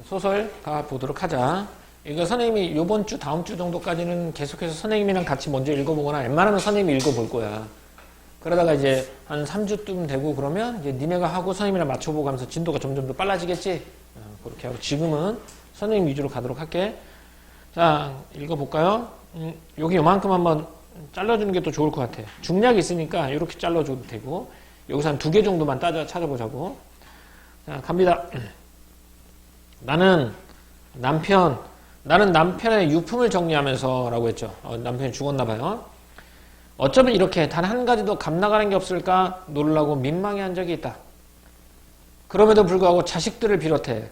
소설 가보도록 하자. 이거 선생님이 요번 주, 다음 주 정도까지는 계속해서 선생님이랑 같이 먼저 읽어보거나 웬만하면 선생님이 읽어볼 거야. 그러다가 이제 한 3주쯤 되고 그러면 이제 니네가 하고 선생님이랑 맞춰보고 하면서 진도가 점점 더 빨라지겠지? 그렇게 하고 지금은 선생님 위주로 가도록 할게. 자, 읽어볼까요? 여기 요만큼 한번 잘라주는 게 또 좋을 것 같아. 중략이 있으니까 이렇게 잘라줘도 되고 여기서 한 2개 정도만 찾아보자고. 자, 갑니다. 나는 남편의 유품을 정리하면서 라고 했죠. 남편이 죽었나 봐요. 어쩌면 이렇게 단 한 가지도 감나가는 게 없을까 놀라고 민망해한 적이 있다. 그럼에도 불구하고 자식들을 비롯해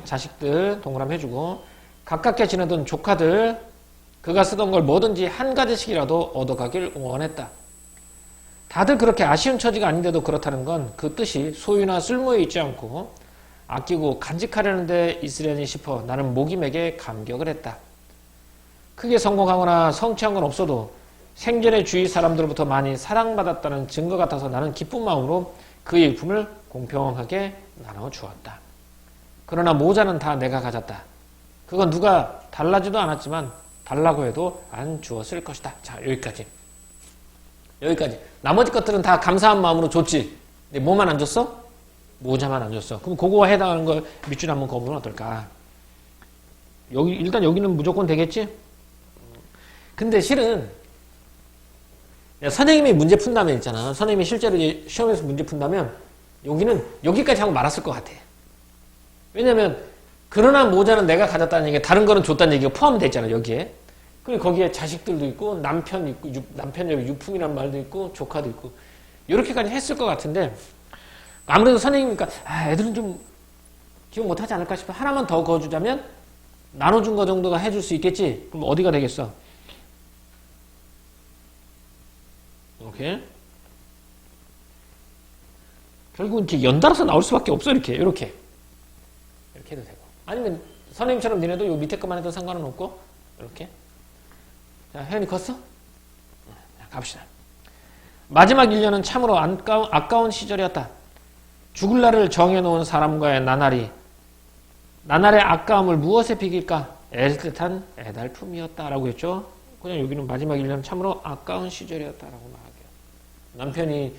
자식들 동그라미 해주고 가깝게 지내던 조카들 그가 쓰던 걸 뭐든지 한 가지씩이라도 얻어가길 원했다. 다들 그렇게 아쉬운 처지가 아닌데도 그렇다는 건 그 뜻이 소유나 쓸모에 있지 않고 아끼고 간직하려는 데 있으려니 싶어 나는 목임에게 감격을 했다. 크게 성공하거나 성취한 건 없어도 생전에 주위 사람들로부터 많이 사랑받았다는 증거 같아서 나는 기쁜 마음으로 그의 일품을 공평하게 나눠주었다. 그러나 모자는 다 내가 가졌다. 그건 누가 달라지도 않았지만 달라고 해도 안 주었을 것이다. 자, 여기까지. 나머지 것들은 다 감사한 마음으로 줬지. 근데 뭐만 안 줬어? 모자만 안 줬어. 그럼 그거와 해당하는 걸 밑줄에 한번 그어보면 어떨까? 일단 여기는 무조건 되겠지? 근데 실은 선생님이 문제 푼다면 있잖아. 선생님이 실제로 시험에서 문제 푼다면 여기까지 하고 말았을 것 같아. 왜냐면 그러나 모자는 내가 가졌다는 얘기가 다른 거는 줬다는 얘기가 포함되어 있잖아. 여기에. 그리고 거기에 자식들도 있고 남편 있고 남편의 유품이란 말도 있고 조카도 있고 이렇게까지 했을 것 같은데 아무래도 선생님이니까 애들은 좀 기억 못하지 않을까 싶어. 하나만 더 그어주자면 나눠준 거 정도가 해줄 수 있겠지. 그럼 어디가 되겠어? 오케이. 결국은 이렇게 연달아서 나올 수밖에 없어. 이렇게 해도 되고. 아니면 선생님처럼 니네도 요 밑에 것만 해도 상관은 없고 이렇게. 자, 혜연이 컸어? 자, 갑시다. 마지막 1년은 참으로 아까운 시절이었다. 죽을 날을 정해놓은 사람과의 나날의 아까움을 무엇에 비길까? 애틋한 애달픔이었다라고 했죠. 그냥 여기는 마지막 1년은 참으로 아까운 시절이었다라고 말하게요. 남편이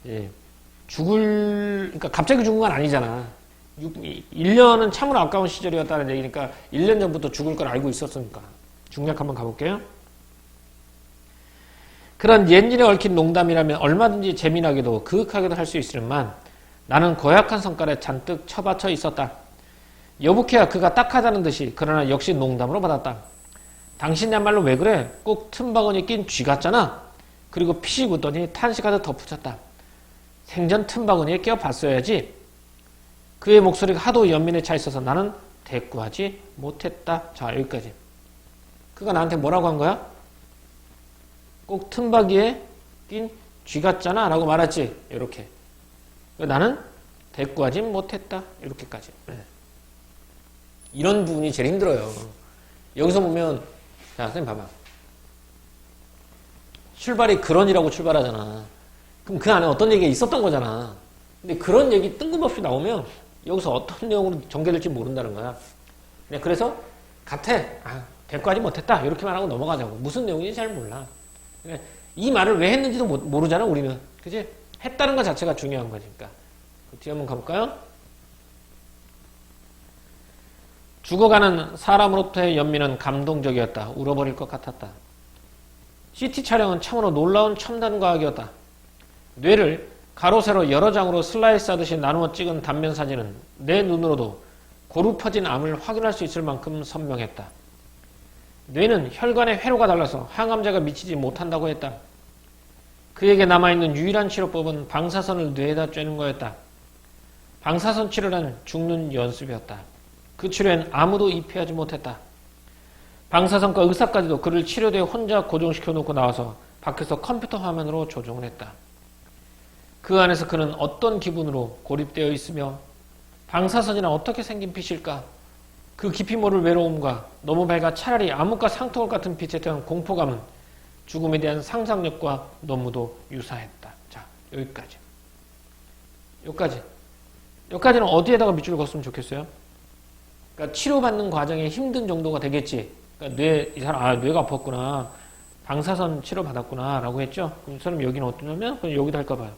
이제 그러니까 갑자기 죽은 건 아니잖아. 1년은 참으로 아까운 시절이었다는 얘기니까 1년 전부터 죽을 걸 알고 있었으니까. 중략 한번 가볼게요. 그런 옛일에 얽힌 농담이라면 얼마든지 재미나게도 그윽하게도 할 수 있으련만 나는 고약한 성깔에 잔뜩 처박혀 있었다. 여보케야 그가 딱하다는 듯이 그러나 역시 농담으로 받았다. 당신야말로 왜 그래? 꼭 틈바구니에 낀 쥐 같잖아. 그리고 피식 웃더니 탄식하듯 덧붙였다. 생전 틈바구니에 껴봤어야지. 그의 목소리가 하도 연민에 차 있어서 나는 대꾸하지 못했다. 자, 여기까지. 그가 나한테 뭐라고 한 거야? 꼭 틈바구니에 낀 쥐 같잖아 라고 말했지. 이렇게. 나는 대꾸하지 못했다. 이렇게까지. 이런 부분이 제일 힘들어요. 여기서 보면 자, 선생님 봐봐. 출발이 그런이라고 출발하잖아. 그럼 그 안에 어떤 얘기가 있었던 거잖아. 근데 그런 얘기 뜬금없이 나오면 여기서 어떤 내용으로 전개될지 모른다는 거야. 그래서 같아. 대꾸하지 못했다. 이렇게만 하고 넘어가자고. 무슨 내용인지 잘 몰라. 이 말을 왜 했는지도 모르잖아, 우리는. 그치? 했다는 것 자체가 중요한 거니까. 그 뒤에 한번 가볼까요? 죽어가는 사람으로부터의 연민은 감동적이었다. 울어버릴 것 같았다. CT 촬영은 참으로 놀라운 첨단 과학이었다. 뇌를 가로 세로 여러 장으로 슬라이스 하듯이 나누어 찍은 단면 사진은 내 눈으로도 고루 퍼진 암을 확인할 수 있을 만큼 선명했다. 뇌는 혈관의 회로가 달라서 항암제가 미치지 못한다고 했다. 그에게 남아있는 유일한 치료법은 방사선을 뇌에다 쬐는 거였다. 방사선 치료란 죽는 연습이었다. 그 치료엔 아무도 입회하지 못했다. 방사선과 의사까지도 그를 치료대에 혼자 고정시켜 놓고 나와서 밖에서 컴퓨터 화면으로 조종을 했다. 그 안에서 그는 어떤 기분으로 고립되어 있으며 방사선이나 어떻게 생긴 빛일까? 그 깊이 모를 외로움과 너무 밝아 차라리 암흑과 상통을 같은 빛에 대한 공포감은 죽음에 대한 상상력과 너무도 유사했다. 자, 여기까지. 여기까지는 어디에다가 밑줄을 그었으면 좋겠어요? 그러니까 치료받는 과정에 힘든 정도가 되겠지. 그러니까 이 사람, 뇌가 아팠구나. 방사선 치료받았구나. 라고 했죠. 그럼 이 사람 여기는 어떠냐면, 그냥 여기다 할까 봐요.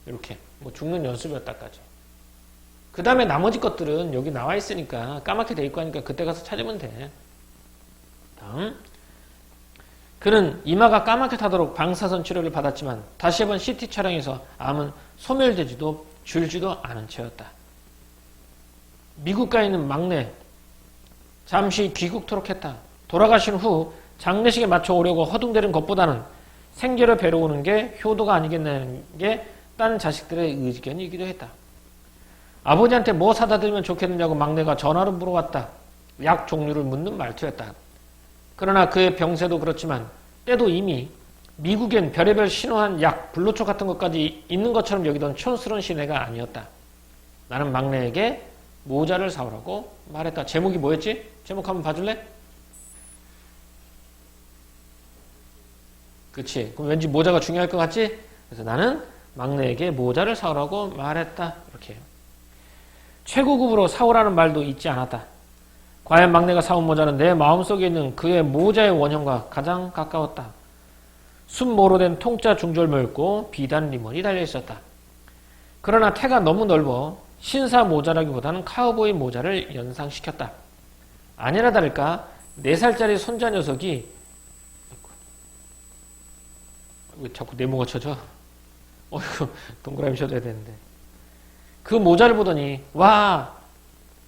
이렇게. 뭐 죽는 연습이었다까지. 그 다음에 나머지 것들은 여기 나와 있으니까, 까맣게 돼 있고 하니까 그때 가서 찾으면 돼. 다음. 그는 이마가 까맣게 타도록 방사선 치료를 받았지만, 다시 한번 CT 촬영에서 암은 소멸되지도 줄지도 않은 채였다. 미국 가 있는 막내, 잠시 귀국토록 했다. 돌아가신 후 장례식에 맞춰 오려고 허둥대는 것보다는 생계를 배려오는 게 효도가 아니겠냐는 게 딴 자식들의 의견이기도 했다. 아버지한테 뭐 사다 드리면 좋겠느냐고 막내가 전화로 물어왔다. 약 종류를 묻는 말투였다. 그러나 그의 병세도 그렇지만 때도 이미 미국엔 별의별 신호한 약, 불로초 같은 것까지 있는 것처럼 여기던 촌스러운 시내가 아니었다. 나는 막내에게 모자를 사오라고 말했다. 제목이 뭐였지? 제목 한번 봐줄래? 그치. 그럼 왠지 모자가 중요할 것 같지? 그래서 나는 막내에게 모자를 사오라고 말했다. 이렇게 해요. 최고급으로 사오라는 말도 잊지 않았다. 과연 막내가 사온 모자는 내 마음속에 있는 그의 모자의 원형과 가장 가까웠다. 순모로 된 통짜 중절모였고 비단 리본이 달려있었다. 그러나 태가 너무 넓어 신사 모자라기보다는 카우보이 모자를 연상시켰다. 아니라 다를까 4살짜리 손자 녀석이 왜 자꾸 네모가 쳐져? 어이구 동그라미 쳐줘야 되는데 그 모자를 보더니 와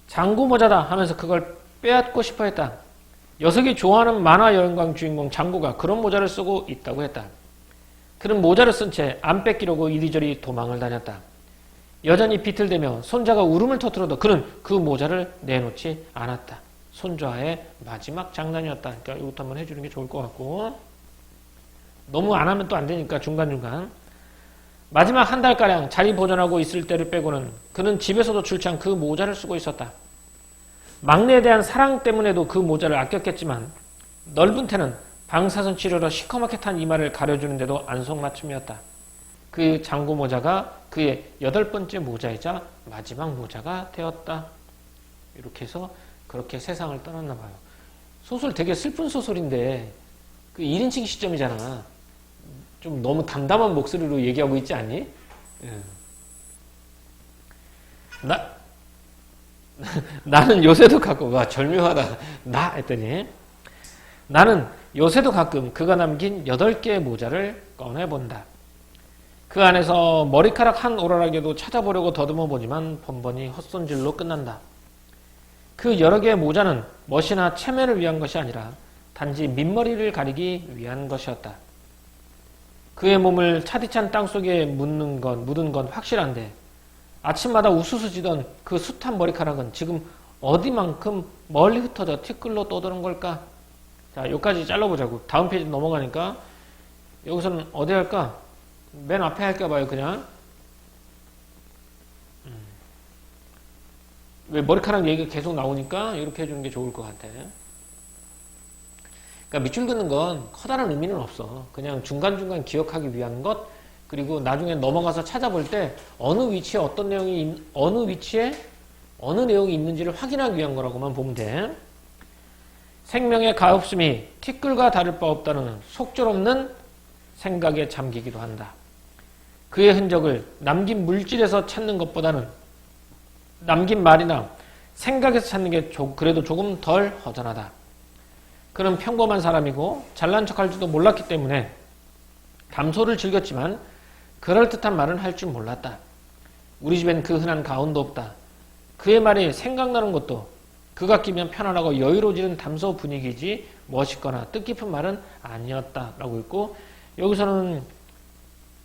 장구 모자다 하면서 그걸 빼앗고 싶어 했다. 녀석이 좋아하는 만화 여행광 주인공 장구가 그런 모자를 쓰고 있다고 했다. 그는 모자를 쓴 채 안 뺏기려고 이리저리 도망을 다녔다. 여전히 비틀대며 손자가 울음을 터뜨려도 그는 그 모자를 내놓지 않았다. 손자의 마지막 장난이었다. 그러니까 이것도 한번 해주는 게 좋을 것 같고 너무 안 하면 또 안 되니까 중간중간 마지막 한 달가량 자리 보존하고 있을 때를 빼고는 그는 집에서도 출장 그 모자를 쓰고 있었다. 막내에 대한 사랑 때문에도 그 모자를 아꼈겠지만 넓은 태는 방사선 치료로 시커멓게 탄 이마를 가려주는데도 안성맞춤이었다. 그 장구 모자가 그의 8번째 모자이자 마지막 모자가 되었다. 이렇게 해서 그렇게 세상을 떠났나 봐요. 소설 되게 슬픈 소설인데 그 1인칭 시점이잖아. 좀 너무 담담한 목소리로 얘기하고 있지 않니? 나는 요새도 가끔 와 절묘하다. 나 했더니 나는 요새도 가끔 그가 남긴 8개의 모자를 꺼내본다. 그 안에서 머리카락 한 오라락에도 찾아보려고 더듬어 보지만 번번이 헛손질로 끝난다. 그 여러 개의 모자는 멋이나 체면을 위한 것이 아니라 단지 민머리를 가리기 위한 것이었다. 그의 몸을 차디찬 땅속에 묻은 건 확실한데 아침마다 우수수지던 그 숱한 머리카락은 지금 어디만큼 멀리 흩어져 티끌로 떠도는 걸까? 자, 여기까지 잘라보자고. 다음 페이지 넘어가니까 여기서는 어디 할까? 맨 앞에 할까 봐요, 그냥. 왜 머리카락 얘기가 계속 나오니까 이렇게 해주는 게 좋을 것 같아. 그러니까 밑줄 긋는 건 커다란 의미는 없어. 그냥 중간중간 기억하기 위한 것, 그리고 나중에 넘어가서 찾아볼 때 어느 위치에 어떤 내용이, 어느 위치에 어느 내용이 있는지를 확인하기 위한 거라고만 보면 돼. 생명의 가엾음이 티끌과 다를 바 없다는 속절없는 생각에 잠기기도 한다. 그의 흔적을 남긴 물질에서 찾는 것보다는 남긴 말이나 생각에서 찾는 게 그래도 조금 덜 허전하다. 그는 평범한 사람이고 잘난 척할 줄도 몰랐기 때문에 담소를 즐겼지만 그럴듯한 말은 할 줄 몰랐다. 우리 집엔 그 흔한 가운도 없다. 그의 말이 생각나는 것도 그가 끼면 편안하고 여유로워지는 담소 분위기지 멋있거나 뜻깊은 말은 아니었다. 라고 있고 여기서는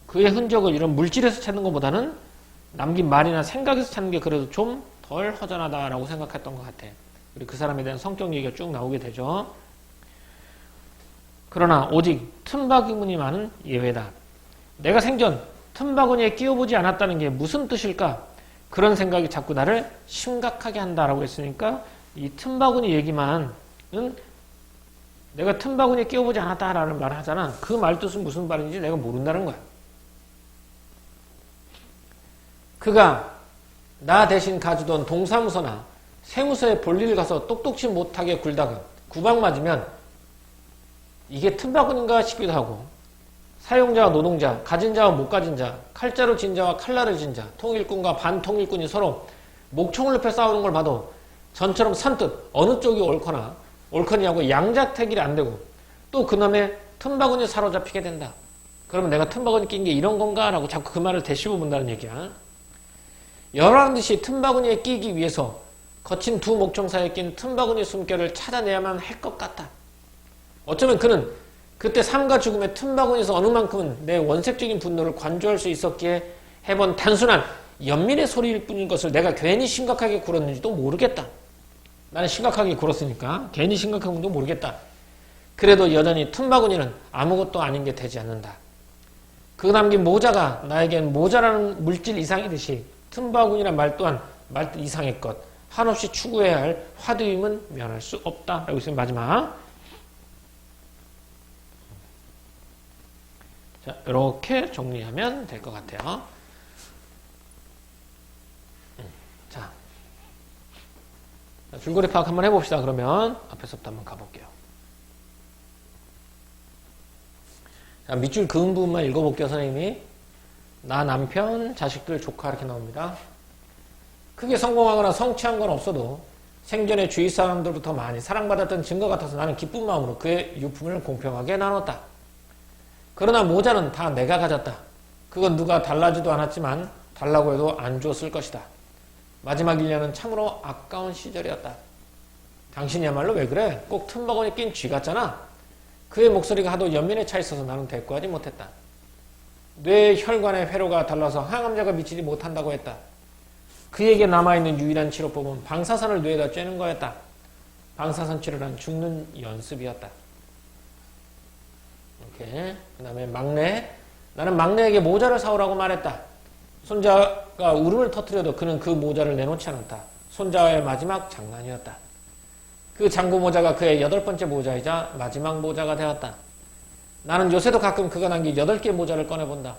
그의 흔적을 이런 물질에서 찾는 것보다는 남긴 말이나 생각에서 찾는 게 그래도 좀 덜 허전하다라고 생각했던 것 같아. 그리고 그 사람에 대한 성격 얘기가 쭉 나오게 되죠. 그러나 오직 틈바구니 많은 예외다. 내가 생전 틈바구니에 끼워보지 않았다는 게 무슨 뜻일까? 그런 생각이 자꾸 나를 심각하게 한다라고 했으니까 이 틈바구니 얘기만은 내가 틈바구니에 끼워보지 않았다라는 말을 하잖아. 그 말 뜻은 무슨 말인지 내가 모른다는 거야. 그가 나 대신 가주던 동사무소나 세무서에 볼일 가서 똑똑치 못하게 굴다가 구박 맞으면 이게 틈바구니인가 싶기도 하고, 사용자와 노동자, 가진 자와 못 가진 자, 칼자루 진 자와 칼날을 진 자, 통일꾼과 반통일꾼이 서로 목총을 높여 싸우는 걸 봐도 전처럼 선뜻 어느 쪽이 옳거니하고 양자택일이 안 되고, 또 그놈의 틈바구니에 사로잡히게 된다. 그러면 내가 틈바구니 낀 게 이런 건가? 라고 자꾸 그 말을 되씹어 본다는 얘기야. 여러한 듯이 틈바구니에 끼기 위해서 거친 두 목청 사이에 낀 틈바구니 숨결을 찾아내야만 할 것 같다. 어쩌면 그는 그때 삶과 죽음의 틈바구니에서 어느 만큼은 내 원색적인 분노를 관조할 수 있었기에 해본 단순한 연민의 소리일 뿐인 것을 내가 괜히 심각하게 굴었는지도 모르겠다. 나는 심각하게 굴었으니까 괜히 심각한 건도 모르겠다. 그래도 여전히 틈바구니는 아무것도 아닌 게 되지 않는다. 그 남긴 모자가 나에겐 모자라는 물질 이상이듯이 틈바구니란 말 또한 말 이상의 것, 한없이 추구해야 할 화두임은 면할 수 없다. 라고 있으면 마지막. 자, 이렇게 정리하면 될 것 같아요. 자, 줄거리 파악 한번 해봅시다. 그러면 앞에서부터 한번 가볼게요. 자, 밑줄 그은 부분만 읽어볼게요. 선생님이. 나 남편, 자식들, 조카 이렇게 나옵니다. 크게 성공하거나 성취한 건 없어도 생전에 주위 사람들부터 많이 사랑받았던 증거 같아서 나는 기쁜 마음으로 그의 유품을 공평하게 나눴다. 그러나 모자는 다 내가 가졌다. 그건 누가 달라지도 않았지만 달라고 해도 안 주었을 것이다. 마지막 1년은 참으로 아까운 시절이었다. 당신이야말로 왜 그래? 꼭 틈바구니에 낀 쥐 같잖아. 그의 목소리가 하도 연민에 차 있어서 나는 대꾸하지 못했다. 뇌 혈관의 회로가 달라서 항암제가 미치지 못한다고 했다. 그에게 남아있는 유일한 치료법은 방사선을 뇌에다 쬐는 거였다. 방사선 치료란 죽는 연습이었다. 이렇게. 그 다음에 막내. 나는 막내에게 모자를 사오라고 말했다. 손자가 울음을 터뜨려도 그는 그 모자를 내놓지 않았다. 손자와의 마지막 장난이었다. 그 장구 모자가 그의 8번째 모자이자 마지막 모자가 되었다. 나는 요새도 가끔 그가 남긴 8개 모자를 꺼내본다.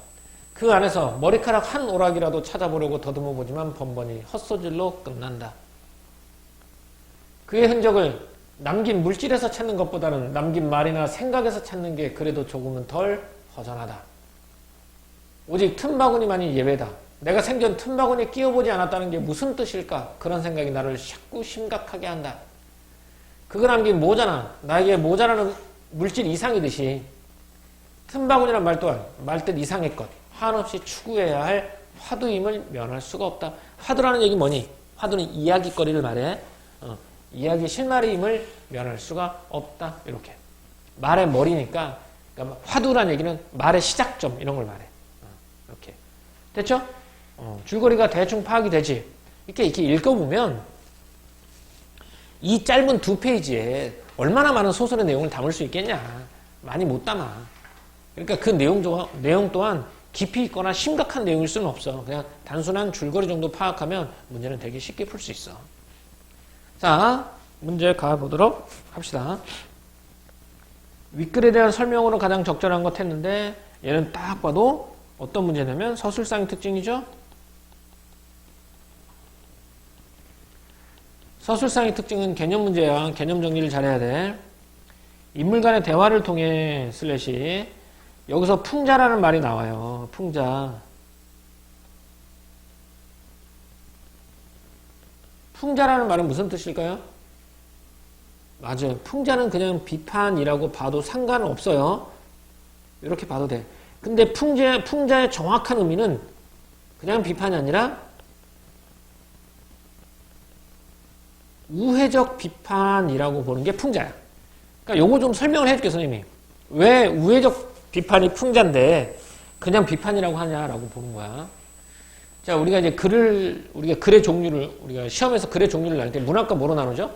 그 안에서 머리카락 한 오락이라도 찾아보려고 더듬어 보지만 번번이 헛소질로 끝난다. 그의 흔적을 남긴 물질에서 찾는 것보다는 남긴 말이나 생각에서 찾는 게 그래도 조금은 덜 허전하다. 오직 틈바구니만이 예외다. 내가 생전 틈바구니에 끼워보지 않았다는 게 무슨 뜻일까? 그런 생각이 나를 자꾸 심각하게 한다. 그가 남긴 모자나 나에게 모자라는 물질 이상이듯이 틈바구니란 말 또한 말뜻 이상의 것, 한없이 추구해야 할 화두임을 면할 수가 없다. 화두라는 얘기 뭐니? 화두는 이야기거리를 말해. 이야기 실마리임을 면할 수가 없다. 이렇게. 말의 머리니까 그러니까 화두라는 얘기는 말의 시작점 이런 걸 말해. 이렇게. 됐죠? 줄거리가 대충 파악이 되지. 이렇게 읽어보면 이 짧은 2페이지에 얼마나 많은 소설의 내용을 담을 수 있겠냐. 많이 못 담아. 그러니까 그 내용 또한 깊이 있거나 심각한 내용일 수는 없어. 그냥 단순한 줄거리 정도 파악하면 문제는 되게 쉽게 풀 수 있어. 자, 문제 가보도록 합시다. 윗글에 대한 설명으로 가장 적절한 것 했는데 얘는 딱 봐도 어떤 문제냐면 서술상의 특징이죠. 서술상의 특징은 개념 문제야. 개념 정리를 잘해야 돼. 인물 간의 대화를 통해 슬래시 여기서 풍자라는 말이 나와요. 풍자. 풍자라는 말은 무슨 뜻일까요? 맞아요. 풍자는 그냥 비판이라고 봐도 상관없어요. 이렇게 봐도 돼. 근데 풍자의 정확한 의미는 그냥 비판이 아니라 우회적 비판이라고 보는 게 풍자야. 그러니까 요거 좀 설명을 해줄게요, 선생님이. 왜 우회적 비판이 풍자인데 그냥 비판이라고 하냐라고 보는 거야. 자, 우리가 이제 우리가 글의 종류를, 우리가 시험에서 글의 종류를 나눌 때 문학과 뭐로 나누죠?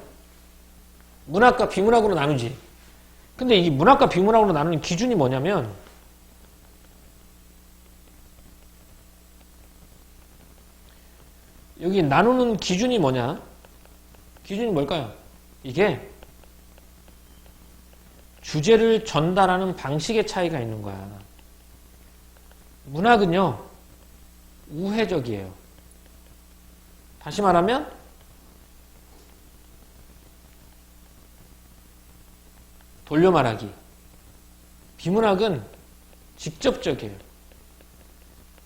문학과 비문학으로 나누지. 근데 이 문학과 비문학으로 나누는 기준이 뭐냐면 여기 나누는 기준이 뭐냐? 기준이 뭘까요? 이게 주제를 전달하는 방식의 차이가 있는 거야. 문학은요, 우회적이에요. 다시 말하면 돌려 말하기. 비문학은 직접적이에요.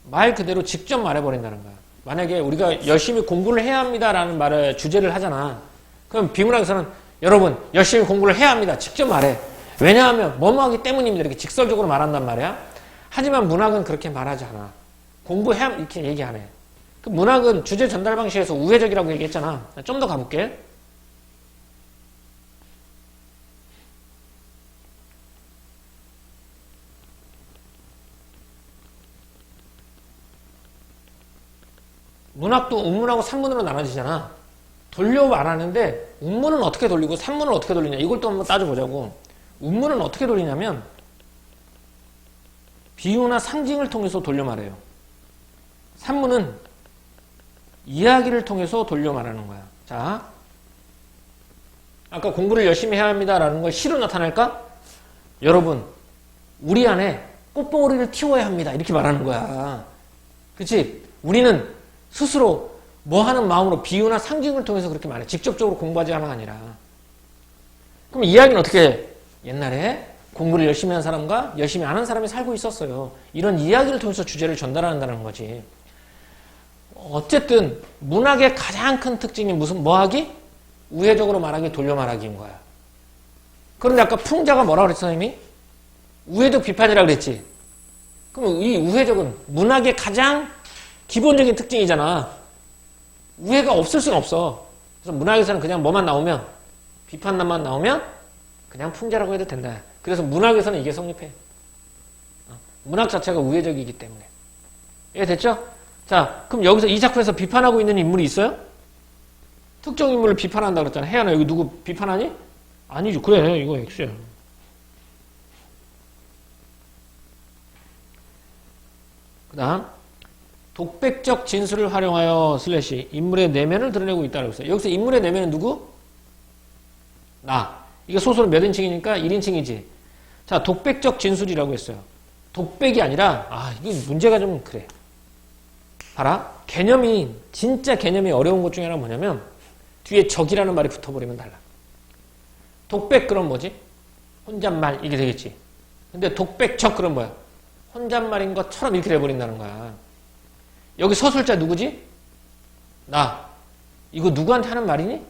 말 그대로 직접 말해버린다는 거야. 만약에 우리가 열심히 공부를 해야 합니다라는 말을 주제를 하잖아. 그럼 비문학에서는 여러분 열심히 공부를 해야 합니다. 직접 말해. 왜냐하면 뭐뭐하기 때문입니다. 이렇게 직설적으로 말한단 말이야. 하지만 문학은 그렇게 말하지 않아. 공부해야 이렇게 얘기 안 해. 그 문학은 주제 전달 방식에서 우회적이라고 얘기했잖아. 좀 더 가볼게. 문학도 운문하고 산문으로 나눠지잖아. 돌려 말하는데 운문은 어떻게 돌리고 산문은 어떻게 돌리냐 이걸 또 한번 따져보자고. 운문은 어떻게 돌리냐면 비유나 상징을 통해서 돌려 말해요. 산문은 이야기를 통해서 돌려 말하는 거야. 자, 아까 공부를 열심히 해야 합니다라는 걸 시로 나타낼까? 여러분, 우리 안에 꽃봉오리를 틔워야 합니다. 이렇게 말하는 거야. 그치? 우리는 스스로 뭐 하는 마음으로 비유나 상징을 통해서 그렇게 말해. 직접적으로 공부하지 하는 게 아니라. 그럼 이야기는 어떻게 해? 옛날에 공부를 열심히 한 사람과 열심히 안 한 사람이 살고 있었어요. 이런 이야기를 통해서 주제를 전달한다는 거지. 어쨌든 문학의 가장 큰 특징이 뭐하기? 우회적으로 말하기, 돌려 말하기인 거야. 그런데 아까 풍자가 뭐라고 그랬어, 선생님이? 우회적 비판이라고 그랬지. 그럼 이 우회적은 문학의 가장 기본적인 특징이잖아. 우회가 없을 수는 없어. 그래서 문학에서는 그냥 뭐만 나오면, 비판만 나오면 그냥 풍자라고 해도 된다. 그래서 문학에서는 이게 성립해. 문학 자체가 우회적이기 때문에. 이해됐죠? 자, 그럼 여기서 이 작품에서 비판하고 있는 인물이 있어요? 특정 인물을 비판한다 그랬잖아. 혜연아, 여기 누구 비판하니? 아니죠. 그래, 이거 X야. 그 다음, 독백적 진술을 활용하여 슬래시 인물의 내면을 드러내고 있다고 했어요. 여기서 인물의 내면은 누구? 나. 이게 소설은 몇 인칭이니까 1인칭이지. 자, 독백적 진술이라고 했어요. 독백이 아니라, 이게 문제가 좀 그래. 봐라. 진짜 개념이 어려운 것 중에 하나는 뭐냐면, 뒤에 적이라는 말이 붙어버리면 달라. 독백 그럼 뭐지? 혼잣말, 이게 되겠지. 근데 독백적 그럼 뭐야? 혼잣말인 것처럼 이렇게 돼버린다는 거야. 여기 서술자 누구지? 나. 이거 누구한테 하는 말이니?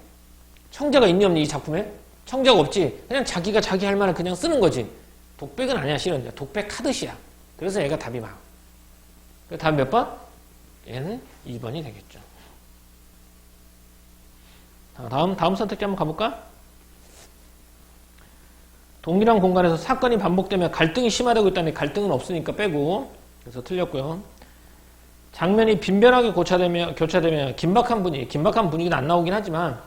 청자가 있니 없니 이 작품에? 청자가 없지. 그냥 자기가 자기 할 말을 그냥 쓰는 거지. 독백은 아니야 실은. 독백하듯이야. 그래서 얘가 답이 많아. 답 몇 번? 얘는 2번이 되겠죠. 다음 선택지 한번 가볼까? 동일한 공간에서 사건이 반복되며 갈등이 심화되고 있다는데 갈등은 없으니까 빼고. 그래서 틀렸고요. 장면이 빈변하게 교차되며 긴박한 분위기는 안 나오긴 하지만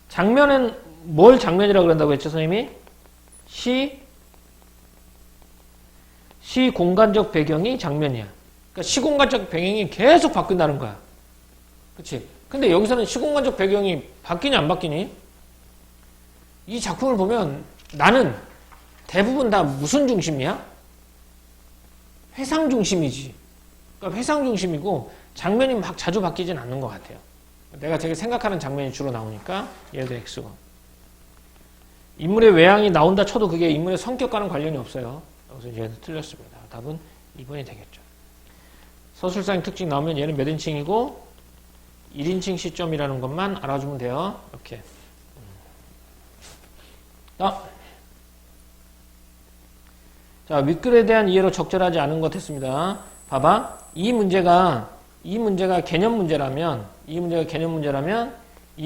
장면은 뭘 장면이라고 그런다고 했죠, 선생님이? 시공간적 배경이 장면이야. 그러니까 시공간적 배경이 계속 바뀐다는 거야. 그치? 근데 여기서는 시공간적 배경이 바뀌니 안 바뀌니? 이 작품을 보면 나는 대부분 다 무슨 중심이야? 회상 중심이지. 그러니까 회상 중심이고 장면이 막 자주 바뀌진 않는 것 같아요. 내가 되게 생각하는 장면이 주로 나오니까 얘도 X고. 인물의 외향이 나온다 쳐도 그게 인물의 성격과는 관련이 없어요. 그래서 얘도 틀렸습니다. 답은 2번이 되겠죠. 서술상 특징 나오면 얘는 몇 인칭이고 1인칭 시점이라는 것만 알아주면 돼요. 이렇게. 자, 윗글에 대한 이해로 적절하지 않은 것 했습니다. 봐봐. 이 문제가 개념 문제라면 이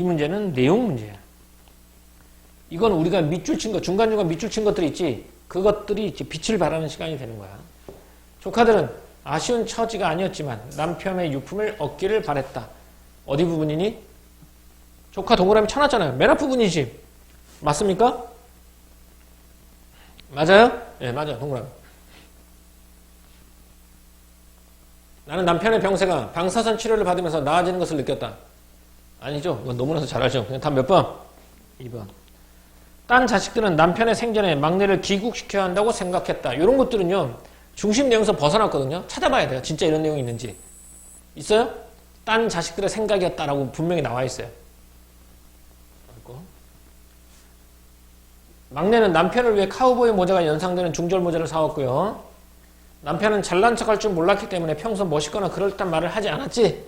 문제는 내용 문제야. 이건 우리가 밑줄 친 것, 중간중간 밑줄 친 것들이 있지. 그것들이 이제 빛을 발하는 시간이 되는 거야. 조카들은 아쉬운 처지가 아니었지만 남편의 유품을 얻기를 바랬다. 어디 부분이니? 조카 동그라미 쳐놨잖아요. 맨 앞부분이지. 맞습니까? 맞아요? 네, 맞아요. 동그라미. 나는 남편의 병세가 방사선 치료를 받으면서 나아지는 것을 느꼈다. 아니죠. 이건 논문에서 잘 알죠. 그냥 답 몇 번? 2번. 딴 자식들은 남편의 생전에 막내를 귀국시켜야 한다고 생각했다. 이런 것들은요. 중심 내용에서 벗어났거든요. 찾아봐야 돼요. 진짜 이런 내용이 있는지. 있어요? 딴 자식들의 생각이었다라고 분명히 나와 있어요. 막내는 남편을 위해 카우보이 모자가 연상되는 중절 모자를 사왔고요. 남편은 잘난 척할 줄 몰랐기 때문에 평소 멋있거나 그럴듯한 말을 하지 않았지.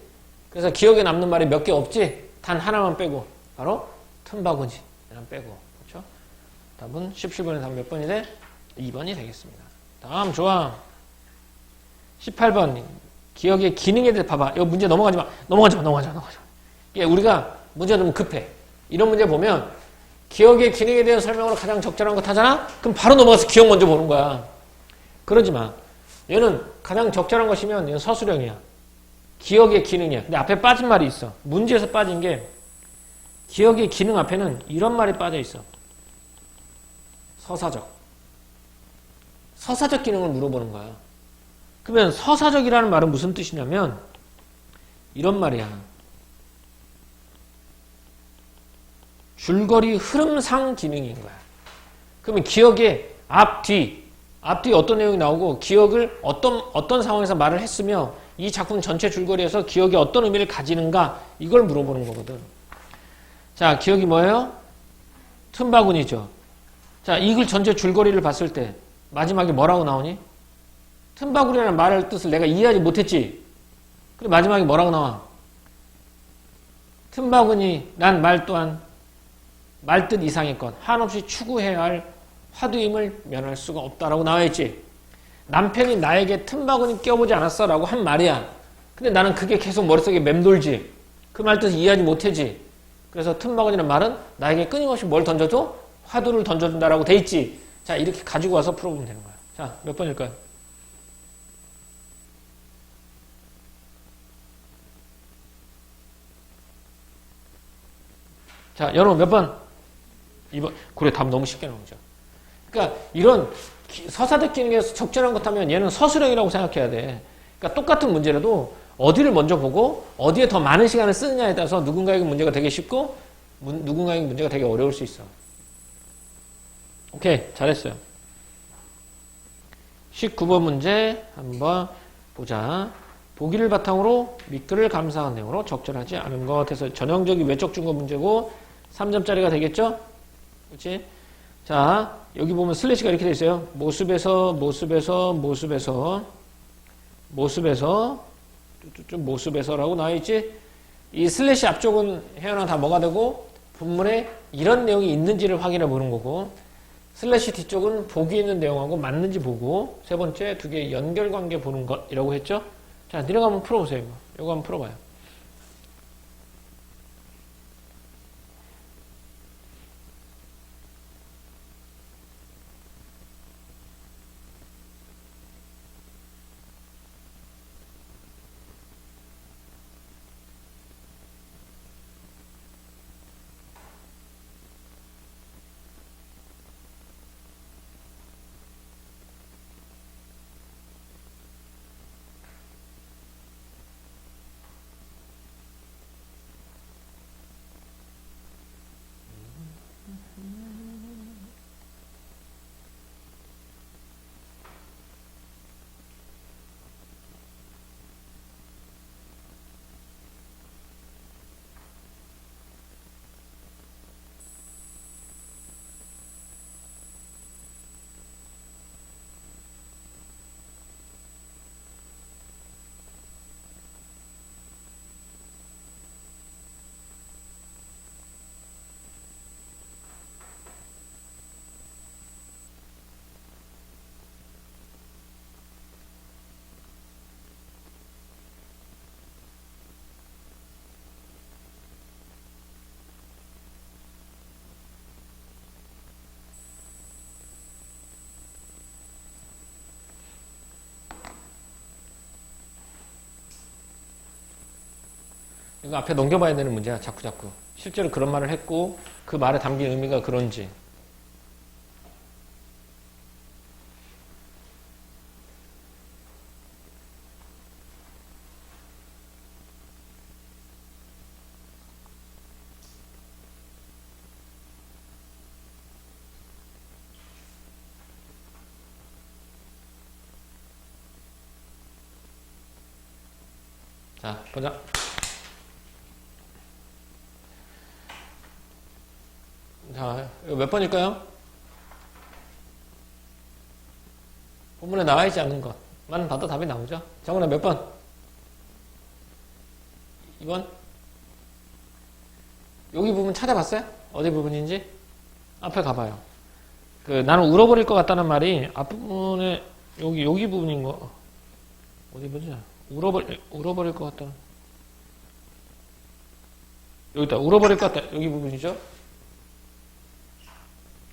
그래서 기억에 남는 말이 몇 개 없지. 단 하나만 빼고 바로 틈바구니 빼고. 그렇죠? 답은 17번에서 몇 번이 돼? 2번이 되겠습니다. 다음 조항 18번 기억의 기능에 대해 봐봐. 이거 문제 넘어가지 마. 넘어가자. 예, 우리가 문제가 너무 급해. 이런 문제 보면 기억의 기능에 대한 설명으로 가장 적절한 것 하잖아? 그럼 바로 넘어가서 기억 먼저 보는 거야. 그러지 마. 얘는 가장 적절한 것이면 얘는 서술형이야. 기억의 기능이야. 근데 앞에 빠진 말이 있어. 문제에서 빠진 게 기억의 기능 앞에는 이런 말이 빠져 있어. 서사적 기능을 물어보는 거야. 그러면 서사적이라는 말은 무슨 뜻이냐면 이런 말이야. 줄거리 흐름상 기능인 거야. 그러면 기억의 앞뒤 어떤 내용이 나오고 기억을 어떤 상황에서 말을 했으며 이 작품 전체 줄거리에서 기억이 어떤 의미를 가지는가 이걸 물어보는 거거든. 자, 기억이 뭐예요? 틈바구니죠. 자, 이글 전체 줄거리를 봤을 때 마지막에 뭐라고 나오니? 틈바구니라는 말의 뜻을 내가 이해하지 못했지. 그리고 마지막에 뭐라고 나와? 틈바구니란 말 또한 말뜻 이상의 것 한없이 추구해야 할 화두임을 면할 수가 없다라고 나와있지. 남편이 나에게 틈바구니 껴보지 않았어 라고 한 말이야. 근데 나는 그게 계속 머릿속에 맴돌지. 그 말 뜻을 이해하지 못하지. 그래서 틈바구니라는 말은 나에게 끊임없이 뭘 던져줘? 화두를 던져준다라고 돼 있지. 자, 이렇게 가지고 와서 풀어보면 되는 거야. 자, 몇 번일까요? 자, 여러분 몇 번? 2번. 그래, 답 너무 쉽게 나오죠. 그러니까 이런 서사적 기능에서 적절한 것 하면 얘는 서술형이라고 생각해야 돼. 그러니까 똑같은 문제라도 어디를 먼저 보고 어디에 더 많은 시간을 쓰느냐에 따라서 누군가에게 문제가 되게 쉽고 누군가에게 문제가 되게 어려울 수 있어. 오케이, 잘했어요. 19번 문제 한번 보자. 보기를 바탕으로 밑글을 감상한 내용으로 적절하지 않은 것 해서 전형적인 외적 증거 문제고 3점짜리가 되겠죠? 그렇지? 자, 여기 보면 슬래시가 이렇게 돼 있어요. 모습에서라고 나와 있지? 이 슬래시 앞쪽은 혜연아 다 뭐가 되고 본문에 이런 내용이 있는지를 확인해 보는 거고 슬래시 뒤쪽은 보기 있는 내용하고 맞는지 보고 세 번째 두 개의 연결관계 보는 것이라고 했죠? 자, 니네가 한번 풀어보세요. 이거 한번 풀어봐요. 이거 앞에 넘겨봐야 되는 문제야. 자꾸. 실제로 그런 말을 했고 그 말에 담긴 의미가 그런지. 자, 보자. 자, 이거 몇 번일까요? 본문에 나와 있지 않은 것만 봐도 답이 나오죠. 정훈아 몇 번? 2번? 여기 부분 찾아봤어요? 어디 부분인지? 앞에 가봐요. 나는 울어버릴 것 같다는 말이 앞부분에 여기 부분인 거 어디 보자. 울어버릴 것 같다. 여기 있다. 울어버릴 것 같다. 여기 부분이죠?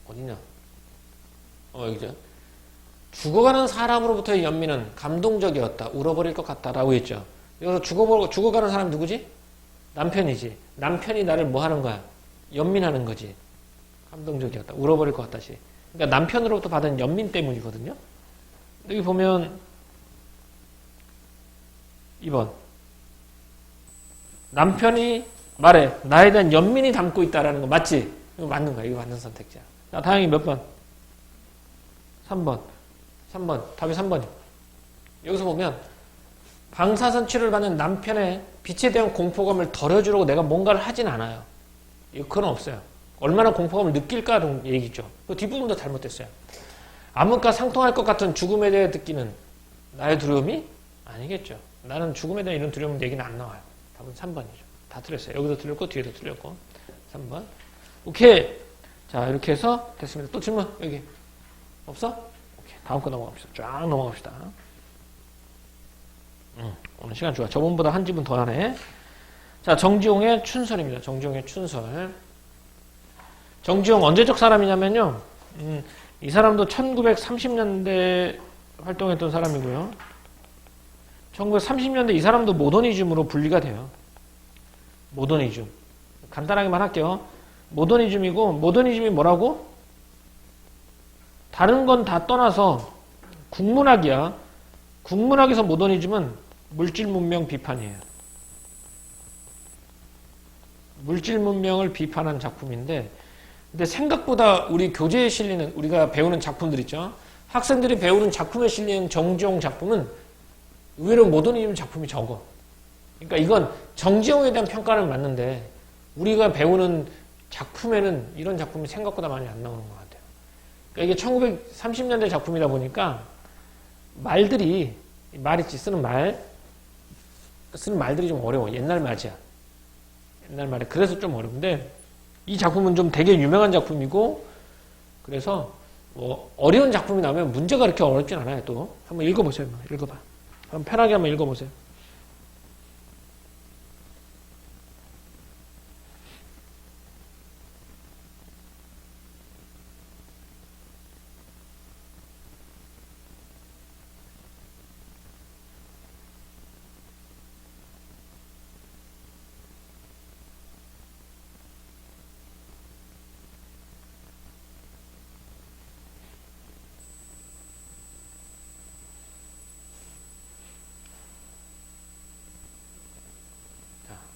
어디냐? 여기죠. 죽어가는 사람으로부터의 연민은 감동적이었다. 울어버릴 것 같다라고 했죠. 여기서 죽어가는 사람이 누구지? 남편이지. 남편이 나를 뭐 하는 거야? 연민하는 거지. 감동적이었다. 울어버릴 것 같다시. 그러니까 남편으로부터 받은 연민 때문이거든요. 여기 보면 2번. 남편이 말해. 나에 대한 연민이 담고 있다라는 거 맞지? 이거 맞는 거야. 이거 맞는 선택지야. 자, 다행히 몇 번? 3번. 3번. 답이 3번이야. 여기서 보면 방사선 치료를 받는 남편의 빛에 대한 공포감을 덜어주려고 내가 뭔가를 하진 않아요. 그건 없어요. 얼마나 공포감을 느낄까라는 얘기죠. 그 뒷부분도 잘못됐어요. 암흑과 상통할 것 같은 죽음에 대해 느끼는 나의 두려움이 아니겠죠. 나는 죽음에 대한 이런 두려움 얘기는 안 나와요. 답은 3번이죠. 다 틀렸어요. 여기도 틀렸고 뒤에도 틀렸고. 3번. 오케이. 자, 이렇게 해서 됐습니다. 또 질문 여기 없어? 오케이. 다음 거 넘어갑시다. 쫙 넘어갑시다. 오늘 시간 좋아. 저번보다 한 집은 더 하네. 자, 정지용의 춘설입니다. 정지용의 춘설. 정지용 언제적 사람이냐면요. 이 사람도 1930년대 활동했던 사람이고요. 1930년대 이 사람도 모더니즘으로 분리가 돼요. 모더니즘. 간단하게만 할게요. 모더니즘이고, 모더니즘이 뭐라고? 다른 건 다 떠나서 국문학이야. 국문학에서 모더니즘은 물질 문명 비판이에요. 물질 문명을 비판한 작품인데, 근데 생각보다 우리 교재에 실리는, 우리가 배우는 작품들 있죠. 학생들이 배우는 작품에 실리는 정지용 작품은 의외로 모더니즘 작품이 적어. 그러니까 이건 정지용에 대한 평가는 맞는데 우리가 배우는 작품에는 이런 작품이 생각보다 많이 안 나오는 것 같아요. 그러니까 이게 1930년대 작품이다 보니까 말들이, 말 있지, 쓰는 말들이 좀 어려워. 옛날 말이야. 옛날 말에. 그래서 좀 어려운데 이 작품은 좀 되게 유명한 작품이고, 그래서 뭐 어려운 작품이 나오면 문제가 그렇게 어렵진 않아요. 또 한번 읽어보세요. 읽어봐. 한번 편하게 한번 읽어보세요.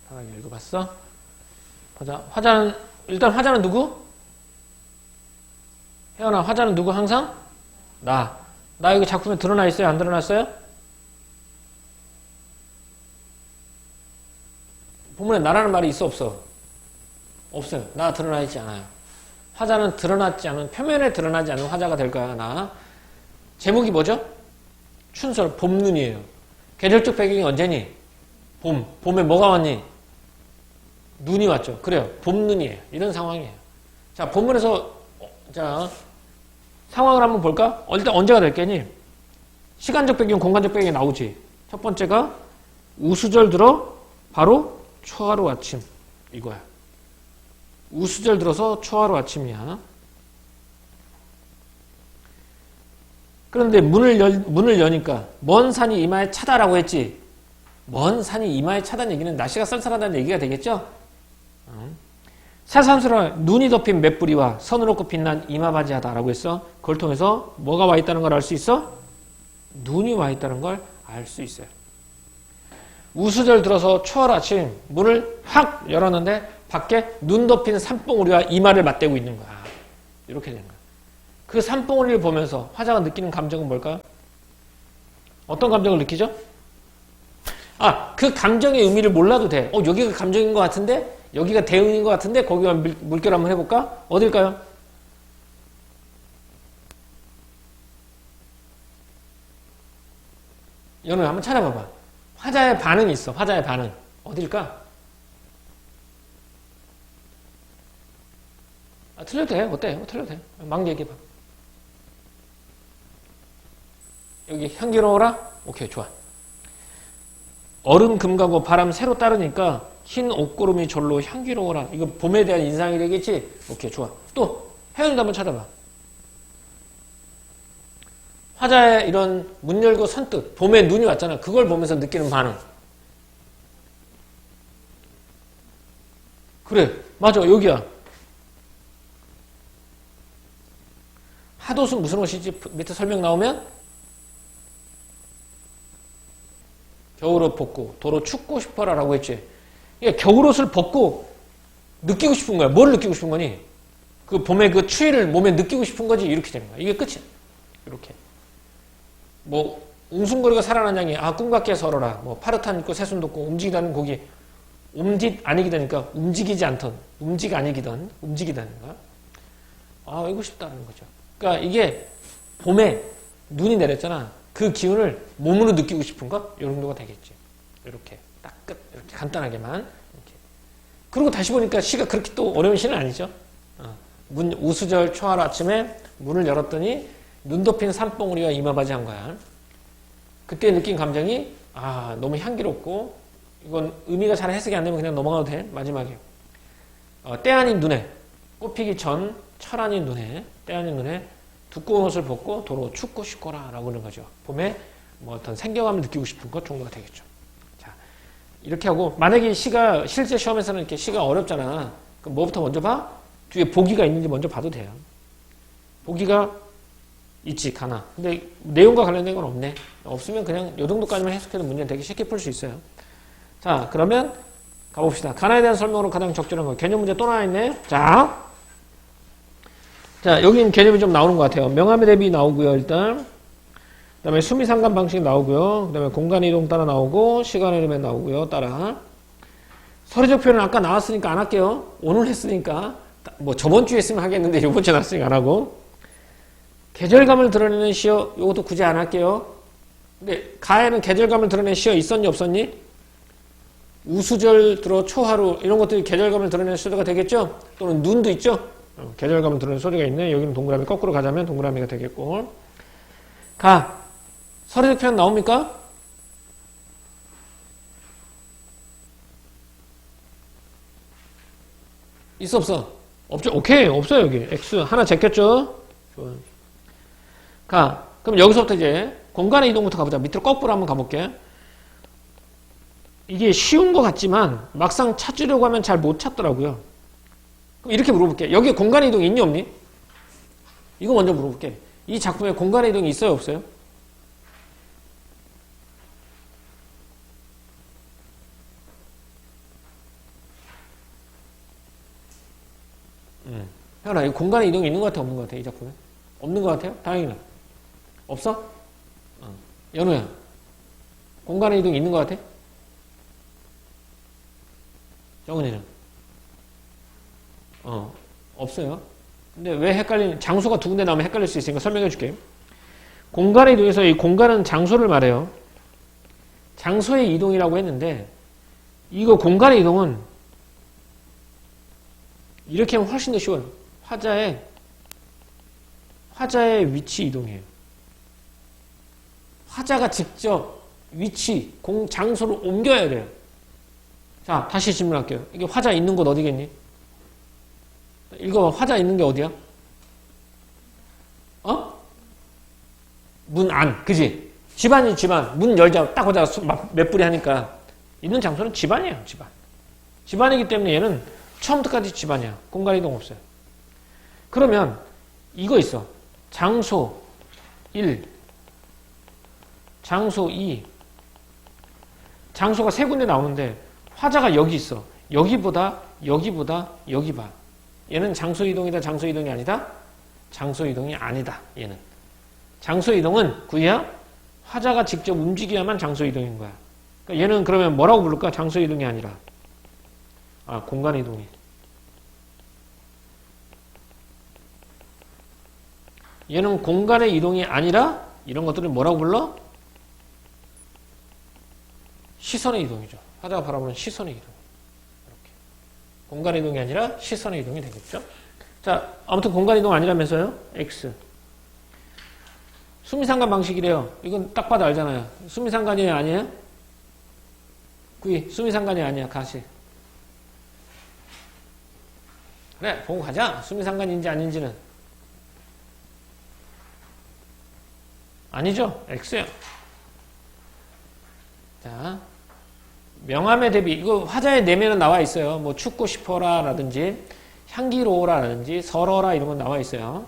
편하게 읽어봤어? 보자. 화자는, 일단 화자는 누구? 혜연아, 화자는 누구 항상? 나 여기 작품에 드러나 있어요? 안 드러났어요? 본문에 나라는 말이 있어 없어? 없어요. 나 드러나 있지 않아요. 화자는 드러났지 않은, 표면에 드러나지 않은 화자가 될 거야. 나. 제목이 뭐죠? 춘설, 봄눈이에요. 계절적 배경이 언제니? 봄. 봄에 뭐가 왔니? 눈이 왔죠. 그래요. 봄눈이에요. 이런 상황이에요. 자, 본문에서, 자, 상황을 한번 볼까? 일단 언제가 될 게니? 시간적 배경, 공간적 배경이 나오지. 첫 번째가 우수절 들어 바로 초하루 아침. 이거야. 우수절 들어서 초하루 아침이야. 그런데 문을 여니까 먼 산이 이마에 차다라고 했지. 먼 산이 이마에 차다는 얘기는 날씨가 쌀쌀하다는 얘기가 되겠죠? 새삼스러운 눈이 덮인 맷뿌리와 선으로 빛난 이마바지하다라고 했어. 그걸 통해서 뭐가 와 있다는 걸 알 수 있어? 눈이 와 있다는 걸 알 수 있어요. 우수절 들어서 초하루 아침 문을 확 열었는데 밖에 눈 덮인 산봉우리와 이마를 맞대고 있는 거야. 이렇게 되는 거야. 그 산봉우리를 보면서 화자가 느끼는 감정은 뭘까요? 어떤 감정을 느끼죠? 그 감정의 의미를 몰라도 돼. 여기가 감정인 것 같은데 여기가 대응인 것 같은데 거기가 물결 한번 해볼까? 어딜까요? 연우야 한번 찾아봐봐. 화자의 반응이 있어. 화자의 반응. 어딜까? 틀려도 돼. 어때? 틀려도 돼. 막 얘기해봐. 여기 향기로워라? 오케이, 좋아. 얼음 금가고 바람 새로 따르니까 흰 옷구름이 절로 향기로워라. 이거 봄에 대한 인상이 되겠지? 오케이, 좋아. 또 혜연이도 한번 찾아봐. 화자의 이런 문 열고 선뜻 봄에 눈이 왔잖아. 그걸 보면서 느끼는 반응. 그래, 맞아, 여기야. 핫옷은 무슨 옷이지? 밑에 설명 나오면 겨울옷 벗고 도로 춥고 싶어라 라고 했지. 그러니까 겨울옷을 벗고 느끼고 싶은 거야. 뭘 느끼고 싶은 거니? 그 봄의 그 추위를 몸에 느끼고 싶은 거지. 이렇게 되는 거야. 이게 끝이야. 이렇게. 뭐 웅숭거리가 살아난 양이 꿈같게 서러라. 뭐 파릇한 있고 새순 돋고 움직이다는 곡이 움짓 아니기다니까 움직이지 않던 움직 아니기던 움직이다는 거야. 이거 싶다는 거죠. 그러니까 이게 봄에 눈이 내렸잖아. 그 기운을 몸으로 느끼고 싶은 것? 이 정도가 되겠지. 이렇게 딱 끝. 이렇게 간단하게만. 이렇게. 그리고 다시 보니까 시가 그렇게 또 어려운 시는 아니죠. 우수절 초하루 아침에 문을 열었더니 눈 덮인 산봉우리가 이마바지 한 거야. 그때 느낀 감정이 너무 향기롭고 이건 의미가 잘 해석이 안 되면 그냥 넘어가도 돼. 마지막에 때 아닌 눈에 꽃피기 전 철 아닌 눈에 때 아닌 눈에 두꺼운 옷을 벗고 도로 춥고 싶거라 라고 그러는 거죠. 봄에 뭐 어떤 생경함을 느끼고 싶은 것 정도가 되겠죠. 자, 이렇게 하고 만약에 시가 실제 시험에서는 이렇게 시가 어렵잖아. 그럼 뭐부터 먼저 봐? 뒤에 보기가 있는지 먼저 봐도 돼요. 보기가 있지, 가나. 근데 내용과 관련된 건 없네. 없으면 그냥 요 정도까지만 해석해도 문제는 되게 쉽게 풀 수 있어요. 자, 그러면 가봅시다. 가나에 대한 설명으로 가장 적절한 거. 개념 문제 또 나와 있네. 자, 여기는 개념이 좀 나오는 것 같아요. 명암의 대비 나오고요, 일단. 그 다음에 수미상관 방식 나오고요. 그 다음에 공간이동 따라 나오고, 시간의 흐름에 나오고요, 따라. 서류적 표현은 아까 나왔으니까 안 할게요. 오늘 했으니까. 뭐 저번 주에 했으면 하겠는데 이번 주에 나왔으니까 안 하고. 계절감을 드러내는 시어, 이것도 굳이 안 할게요. 근데 가에는 계절감을 드러내는 시어 있었니, 없었니? 우수절 들어 초하루, 이런 것들이 계절감을 드러내는 시어가 되겠죠? 또는 눈도 있죠? 계절감을 드러내는 소리가 있네. 여기는 동그라미 거꾸로 가자면 동그라미가 되겠고. 서류적 표현 나옵니까? 있어, 없어? 없죠? 오케이, 없어요, 여기. X 하나 제꼈죠? 좋아. 그럼 여기서부터 이제 공간의 이동부터 가보자. 밑으로 거꾸로 한번 가볼게. 이게 쉬운 것 같지만 막상 찾으려고 하면 잘 못 찾더라고요. 그럼 이렇게 물어볼게. 여기에 공간의 이동이 있니, 없니? 이거 먼저 물어볼게. 이 작품에 공간의 이동이 있어요, 없어요? 혜연아, 이 공간의 이동이 있는 것 같아, 없는 것 같아, 이 작품에? 없는 것 같아요? 다행이네. 없어? 연우야, 공간의 이동이 있는 것 같아? 정은이는? 없어요. 근데 왜 장소가 두 군데 나오면 헷갈릴 수 있으니까 설명해 줄게요. 공간의 이동에서 이 공간은 장소를 말해요. 장소의 이동이라고 했는데, 이거 공간의 이동은 이렇게 하면 훨씬 더 쉬워요. 화자의 위치 이동이에요. 화자가 직접 위치, 장소를 옮겨야 돼요. 자, 다시 질문할게요. 이게 화자 있는 곳 어디겠니? 읽어봐. 화자 있는 게 어디야? 문 안, 그지? 집안이 집안. 문 열자, 딱 오자 몇 뿌리 하니까. 있는 장소는 집안이에요, 집안. 집안이기 때문에 얘는 처음부터까지 집안이야. 공간 이동 없어요. 그러면 이거 있어. 장소 1, 장소 2. 장소가 세 군데 나오는데 화자가 여기 있어. 여기보다 여기 봐. 얘는 장소 이동이다, 장소 이동이 아니다? 장소 이동이 아니다. 얘는. 장소 이동은 구야 화자가 직접 움직여야만 장소 이동인 거야. 그러니까 얘는 그러면 뭐라고 부를까? 장소 이동이 아니라 공간 이동이. 얘는 공간의 이동이 아니라 이런 것들을 뭐라고 불러? 시선의 이동이죠. 화자가 바라보는 시선의 이동. 이렇게. 공간 이동이 아니라 시선의 이동이 되겠죠. 자, 아무튼 공간 이동 아니라면서요? X. 수미상관 방식이래요. 이건 딱 봐도 알잖아요. 수미상관이 아니에요? 수미상관이 아니야, 가시. 그래, 보고 가자. 수미상관인지 아닌지는. 아니죠. X예요. 자, 명암의 대비. 이거 화자의 내면은 나와 있어요. 뭐 죽고 싶어라 라든지 향기로워라 라든지 설어라 이런 건 나와 있어요.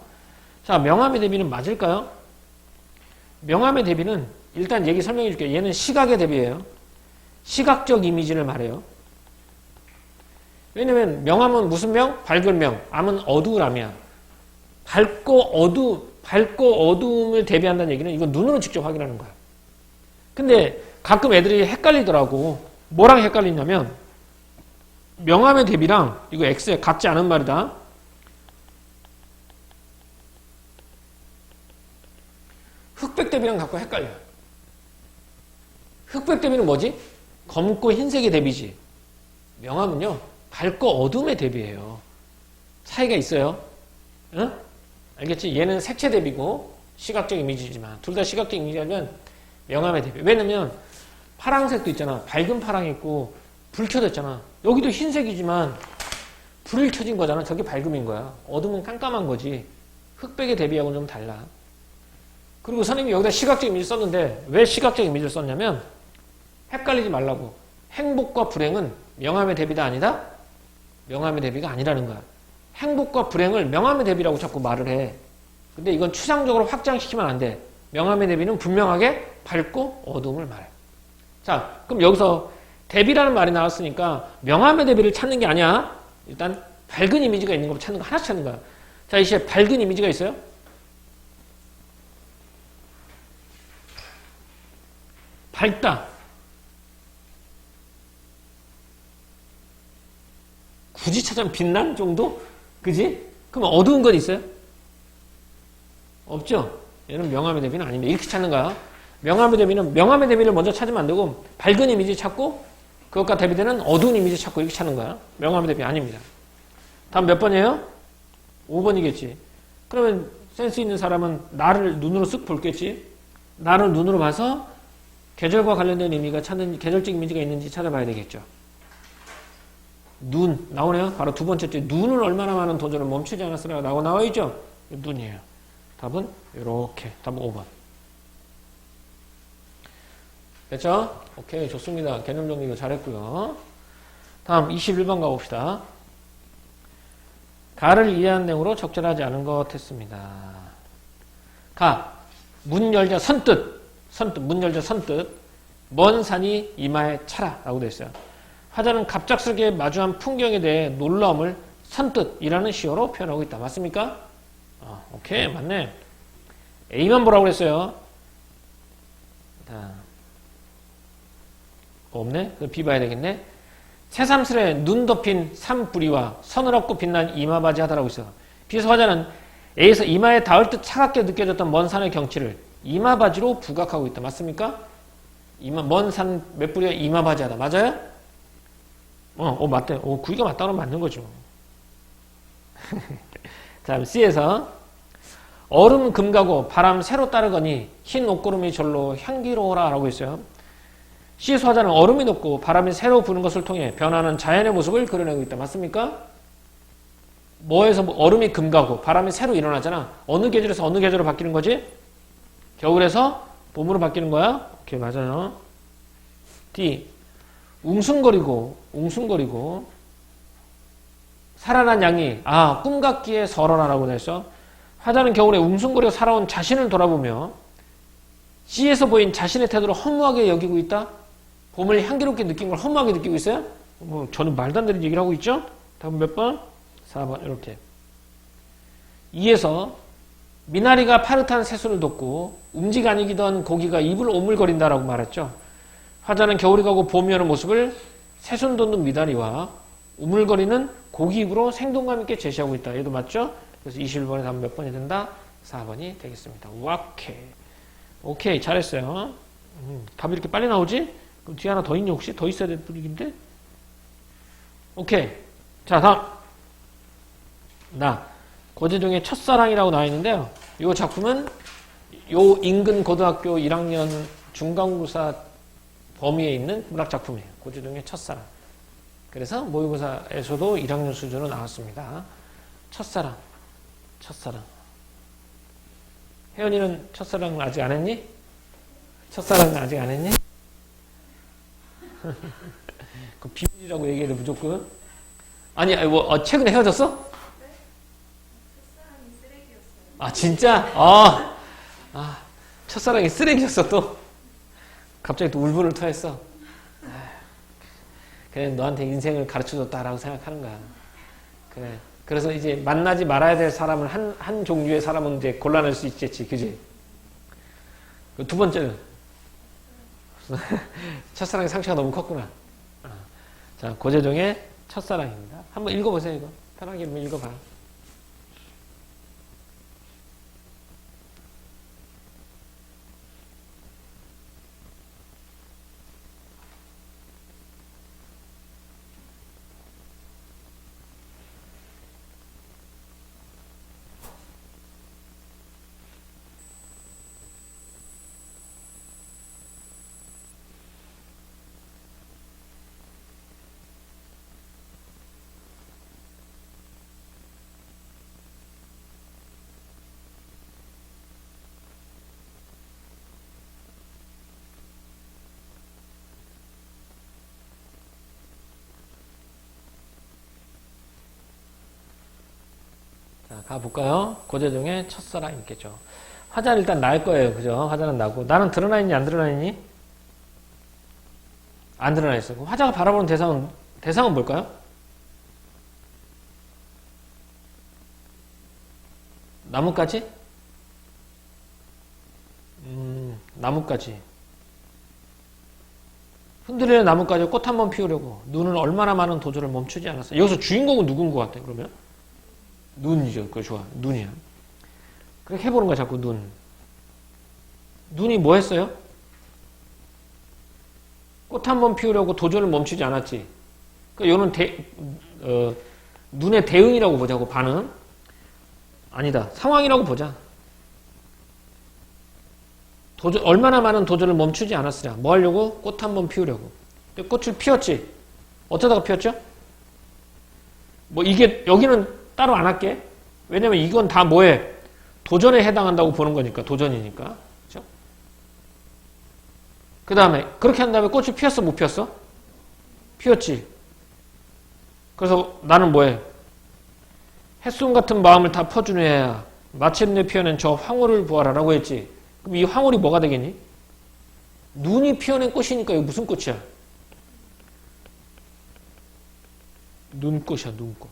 자, 명암의 대비는 맞을까요? 명암의 대비는 일단 얘기 설명해 줄게요. 얘는 시각의 대비예요. 시각적 이미지를 말해요. 왜냐면 명암은 무슨 명? 밝은 명. 암은 어두우람이야. 밝고 어두움을 대비한다는 얘기는 이건 눈으로 직접 확인하는 거야. 근데 가끔 애들이 헷갈리더라고. 뭐랑 헷갈리냐면 명암의 대비랑 이거 X에 같지 않은 말이다. 흑백 대비랑 갖고 헷갈려. 흑백 대비는 뭐지? 검고 흰색의 대비지. 명암은요, 밝고 어둠의 대비예요. 차이가 있어요. 응? 알겠지? 얘는 색채 대비고 시각적 이미지지만 둘 다 시각적 이미지라면 명암의 대비. 왜냐면 파랑색도 있잖아. 밝은 파랑이 있고 불 켜졌잖아. 여기도 흰색이지만 불을 켜진 거잖아. 저게 밝음인 거야. 어둠은 깜깜한 거지. 흑백의 대비하고는 좀 달라. 그리고 선생님이 여기다 시각적 이미지 썼는데 왜 시각적 이미지를 썼냐면 헷갈리지 말라고. 행복과 불행은 명암의 대비다 아니다? 명암의 대비가 아니라는 거야. 행복과 불행을 명암의 대비라고 자꾸 말을 해. 근데 이건 추상적으로 확장시키면 안 돼. 명암의 대비는 분명하게 밝고 어두움을 말해. 자, 그럼 여기서 대비라는 말이 나왔으니까 명암의 대비를 찾는 게 아니야. 일단 밝은 이미지가 있는 거 찾는 거 하나씩 찾는 거야. 자, 이제 밝은 이미지가 있어요? 밝다. 굳이 찾으면 빛나는 정도? 그지? 그럼 어두운 건 있어요? 없죠? 얘는 명암의 대비는 아닙니다. 이렇게 찾는 거야. 명암의 대비를 먼저 찾으면 안 되고 밝은 이미지 찾고 그것과 대비되는 어두운 이미지 찾고 이렇게 찾는 거야. 명암의 대비 아닙니다. 다음 몇 번이에요? 5번이겠지. 그러면 센스 있는 사람은 나를 눈으로 쓱 볼겠지. 나를 눈으로 봐서 계절과 관련된 의미가 찾는 계절적 이미지가 있는지 찾아봐야 되겠죠. 눈 나오네요. 바로 두 번째째 눈을 얼마나 많은 도전을 멈추지 않았으라 나와 있죠. 눈이에요. 답은 이렇게 답은 5번. 됐죠? 오케이, 좋습니다. 개념 정리 이거 잘했고요. 다음 21번 가봅시다. 가를 이해한 내용으로 적절하지 않은 것 했습니다. 가, 문 열자 선뜻, 문 열자 선뜻, 먼 산이 이마에 차라 라고 되어 있어요. 화자는 갑작스럽게 마주한 풍경에 대해 놀라움을 선뜻이라는 시어로 표현하고 있다. 맞습니까? 오케이, 맞네. A만 보라고 그랬어요. 자, 없네? 그럼 B 봐야 되겠네. 새삼스레 눈 덮인 산뿌리와 서늘없고 빛난 이마바지 하다라고 있어요. 비해서 화자는 A에서 이마에 닿을 듯 차갑게 느껴졌던 먼 산의 경치를 이마바지로 부각하고 있다. 맞습니까? 먼 산 몇 뿌리가 이마바지 하다. 맞아요? 맞대. 구이가 맞다 그러면 맞는 거죠. 자, C에서 얼음 금가고 바람 새로 따르거니 흰 옷구름이 절로 향기로워라 라고 있어요. C에서 화자는 얼음이 녹고 바람이 새로 부는 것을 통해 변하는 자연의 모습을 그려내고 있다. 맞습니까? 뭐에서 얼음이 금가고 바람이 새로 일어나잖아. 어느 계절에서 어느 계절로 바뀌는 거지? 겨울에서 봄으로 바뀌는 거야? 오케이, 맞아요. D. 웅숭거리고 살아난 양이 꿈 같기에 설어라라고 했어. 화자는 겨울에 웅숭거려 살아온 자신을 돌아보며 C에서 보인 자신의 태도를 허무하게 여기고 있다. 봄을 향기롭게 느낀 걸 허무하게 느끼고 있어요? 저는 말도 안 되는 얘기를 하고 있죠? 다음 몇 번? 4번 이렇게. 2에서 미나리가 파릇한 새순을 돋고 움직 아니기던 고기가 입을 오물거린다라고 말했죠. 화자는 겨울이 가고 봄이 오는 모습을 새순 돋는 미나리와 우물거리는 고기 입으로 생동감 있게 제시하고 있다. 얘도 맞죠? 그래서 21번의 답은 몇 번이 된다? 4번이 되겠습니다. 오케이. 잘했어요. 답이 이렇게 빨리 나오지? 그럼 뒤에 하나 더 있니 혹시? 더 있어야 될 분위기인데? 오케이. 자, 다음. 고재종의 첫사랑이라고 나와 있는데요. 이 작품은 요 인근 고등학교 1학년 중간고사 범위에 있는 문학 작품이에요. 고재종의 첫사랑. 그래서 모의고사에서도 1학년 수준으로 나왔습니다. 첫사랑. 혜연이는 첫사랑 아직 안 했니? 첫사랑 아직 안 했니? 그 비밀이라고 얘기해도 무조건. 아니, 최근에 헤어졌어? 아, 진짜? 첫사랑이 쓰레기였어, 또? 갑자기 또 울분을 토했어. 그래, 너한테 인생을 가르쳐줬다라고 생각하는 거야. 그래. 그래서 이제 만나지 말아야 될 사람을 한 종류의 사람은 이제 골라낼 수 있겠지, 그지? 두 번째는? 첫사랑의 상처가 너무 컸구나. 자, 고재종의 첫사랑입니다. 한번 읽어보세요, 이거. 편하게 읽어봐. 자, 가볼까요? 고재종의 첫사랑 있겠죠. 화자는 일단 날 거예요. 그죠? 화자는 나고. 나는 드러나 있니? 안 드러나 있니? 안 드러나 있어. 화자가 바라보는 대상은 뭘까요? 나뭇가지? 나뭇가지. 흔들리는 나뭇가지에 꽃 한 번 피우려고 눈은 얼마나 많은 도전을 멈추지 않았어. 여기서 주인공은 누군 것 같아, 그러면? 눈이죠. 그거 좋아. 눈이야. 그렇게 해보는 거야, 자꾸 눈. 눈이 뭐 했어요? 꽃 한 번 피우려고 도전을 멈추지 않았지. 그러니까 요는 눈의 대응이라고 보자고, 반응. 아니다. 상황이라고 보자. 얼마나 많은 도전을 멈추지 않았으랴. 뭐 하려고? 꽃 한 번 피우려고. 근데 꽃을 피웠지. 어쩌다가 피웠죠? 여기는 따로 안 할게. 왜냐면 이건 다 뭐에? 도전에 해당한다고 보는 거니까. 도전이니까. 그죠? 그 다음에, 그렇게 한 다음에 꽃을 피웠어? 못 피웠어? 피웠지. 그래서 나는 뭐해? 햇솜 같은 마음을 다 퍼준 후에야 마침내 피어낸 저 황홀을 보아라라고 했지. 그럼 이 황홀이 뭐가 되겠니? 눈이 피어낸 꽃이니까 이거 무슨 꽃이야? 눈꽃이야, 눈꽃.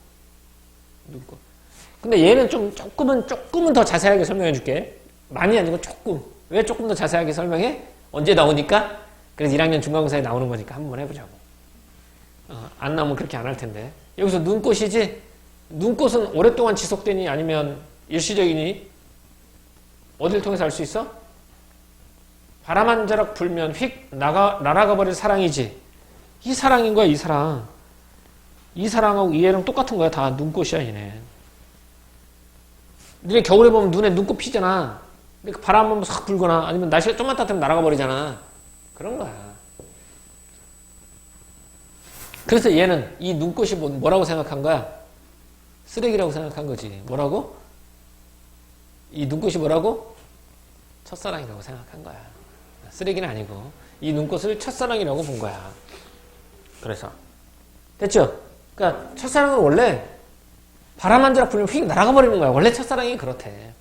근데 얘는 조금은 더 자세하게 설명해 줄게. 많이 아니고 조금. 왜 조금 더 자세하게 설명해? 언제 나오니까? 그래서 1학년 중간고사에 나오는 거니까 한번 해보자고. 안 나오면 그렇게 안 할 텐데. 여기서 눈꽃이지? 눈꽃은 오랫동안 지속되니 아니면 일시적이니? 어딜 통해서 알 수 있어? 바람 한 자락 불면 휙 날아가 버릴 사랑이지. 이 사랑인 거야, 이 사랑. 이 사랑하고 얘랑 똑같은 거야. 다 눈꽃이야, 얘네. 니네 겨울에 보면 눈에 눈꽃 피잖아. 근데 그 바람 한번 싹 불거나 아니면 날씨가 좀만 따뜻하면 날아가 버리잖아. 그런 거야. 그래서 얘는 이 눈꽃이 뭐라고 생각한 거야? 쓰레기라고 생각한 거지. 뭐라고? 이 눈꽃이 뭐라고? 첫사랑이라고 생각한 거야. 쓰레기는 아니고 이 눈꽃을 첫사랑이라고 본 거야. 그래서 됐죠? 그러니까 첫사랑은 원래 바람 한 자락 불면 휙 날아가 버리는 거야. 원래 첫사랑이 그렇대.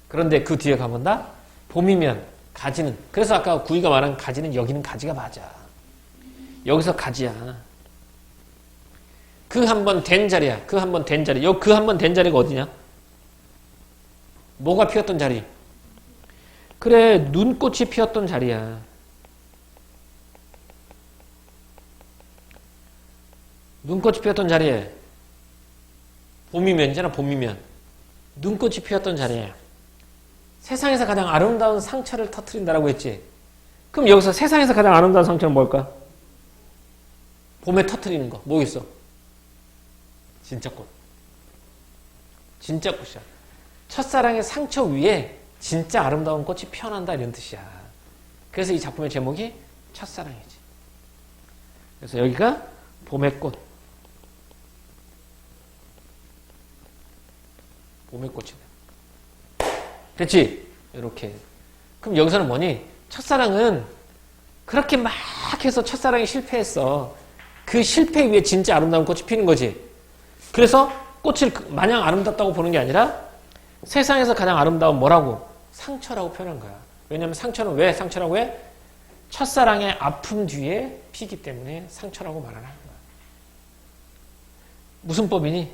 그런데 그 뒤에 가본다? 봄이면 가지는. 그래서 아까 구이가 말한 가지는 여기는 가지가 맞아. 여기서 가지야. 그 한 번 된 자리야. 그 한 번 된 자리. 그 한 번 된 자리가 어디냐? 뭐가 피었던 자리? 그래, 눈꽃이 피었던 자리야. 눈꽃이 피었던 자리에 봄이면이잖아. 봄이면 눈꽃이 피었던 자리에 세상에서 가장 아름다운 상처를 터뜨린다라고 했지. 그럼 여기서 세상에서 가장 아름다운 상처는 뭘까? 봄에 터뜨리는 거. 뭐 있어? 진짜 꽃. 진짜 꽃이야. 첫사랑의 상처 위에 진짜 아름다운 꽃이 피어난다 이런 뜻이야. 그래서 이 작품의 제목이 첫사랑이지. 그래서 여기가 봄의 꽃. 봄의 꽃이네. 됐지? 이렇게. 그럼 여기서는 뭐니? 첫사랑은 그렇게 막 해서 첫사랑이 실패했어. 그 실패 위에 진짜 아름다운 꽃이 피는 거지. 그래서 꽃을 마냥 아름답다고 보는 게 아니라 세상에서 가장 아름다운 뭐라고? 상처라고 표현한 거야. 왜냐하면 상처는 왜 상처라고 해? 첫사랑의 아픔 뒤에 피기 때문에 상처라고 말하는 거야. 무슨 법이니?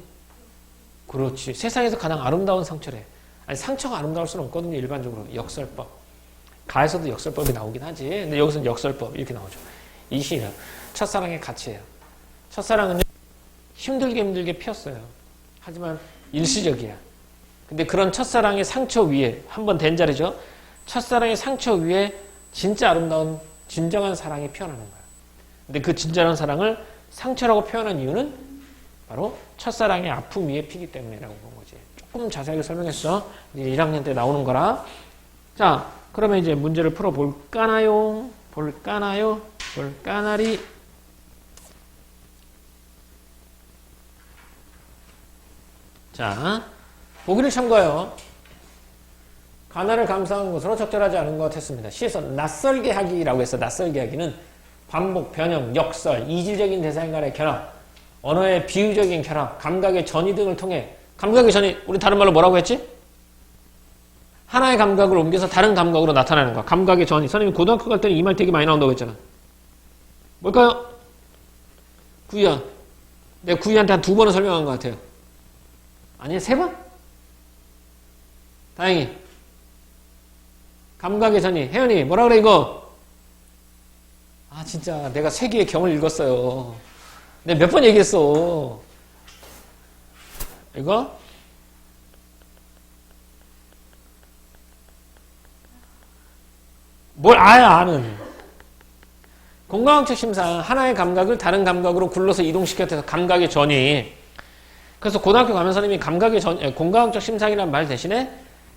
그렇지. 세상에서 가장 아름다운 상처래. 아니 상처가 아름다울 수는 없거든요. 일반적으로. 역설법. 가에서도 역설법이 나오긴 하지. 근데 여기서는 역설법 이렇게 나오죠. 이 시는 첫사랑의 가치예요. 첫사랑은 힘들게 피었어요. 하지만 일시적이야. 근데 그런 첫사랑의 상처 위에 한 번 된 자리죠. 첫사랑의 상처 위에 진짜 아름다운 진정한 사랑이 피어나는 거야. 근데 그 진정한 사랑을 상처라고 표현한 이유는 바로 첫사랑의 아픔 위에 피기 때문이라고 본 거지. 조금 자세하게 설명했어. 이제 1학년 때 나오는 거라. 자, 그러면 이제 문제를 풀어볼까나요? 볼까나리. 자, 보기를 참고해요. 가나를 감싸는 것으로 적절하지 않은 것 같았습니다. 시에서 낯설게 하기라고 해서 낯설게 하기는 반복, 변형, 역설, 이질적인 대상 간의 결합, 언어의 비유적인 결합, 감각의 전이 등을 통해 감각의 전이 우리 다른 말로 뭐라고 했지? 하나의 감각을 옮겨서 다른 감각으로 나타나는 거야. 감각의 전이. 선생님이 고등학교 갈 때는 이 말 되게 많이 나온다고 했잖아. 뭘까요? 구이야. 내가 구이한테 한 2번은 설명한 것 같아요. 아니, 3번? 다행히. 감각의 전이. 혜연이, 뭐라 그래, 이거? 아, 진짜. 내가 세기의 경을 읽었어요. 내가 몇 번 얘기했어. 이거? 뭘 아는. 공감학적 심상. 하나의 감각을 다른 감각으로 굴러서 이동시켜서 감각의 전이. 그래서 고등학교 가면 선생님이 공감학적 심상이라는 말 대신에